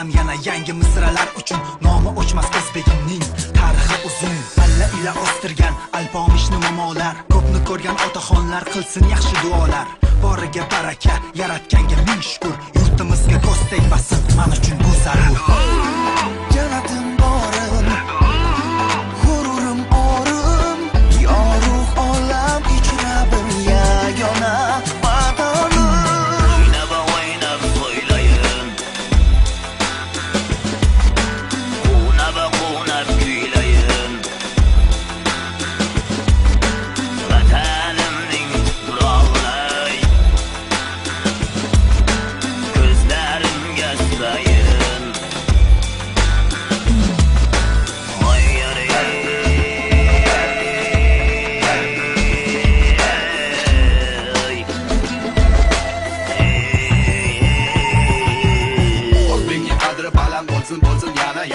Yozaman yana yangi misralar uchun. Nomi o'chmas o'zbegimning tarixi uzun. Alla ila o'stirgan alpomishni momolar, ko'pni ko'rgan otaxonlar qilsin yaxshi duolar. Boriga baraka, yaratganga ming shukr. Yurtimizga ko'z tegmasin, men uchun bu zarur. Janatim borim, g'ururim orim, yorug' olam ichra bir yagona vatanim. O'ynab o'ylayin, quvnab kuylayin. Vatanimning biroqlay, ko'zlarimga surayin. O'zbekning qadri baland bo'lsin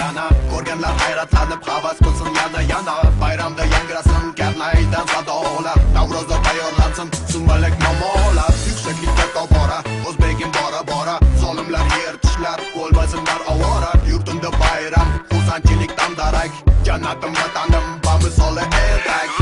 yana ko'rganlar hayratlanib havas qilsin yana bayramda yangrasin karnaydan sadolar, Navrozda tayyorlansin sumalak momolar. Yuksaklikka tobora o'zbegim bora zolimlar yer tishlar bo'lmasinlar ovora. Yurtimda bayram xursandchilikdan darak, jannatim vatanim bamisoli ertak.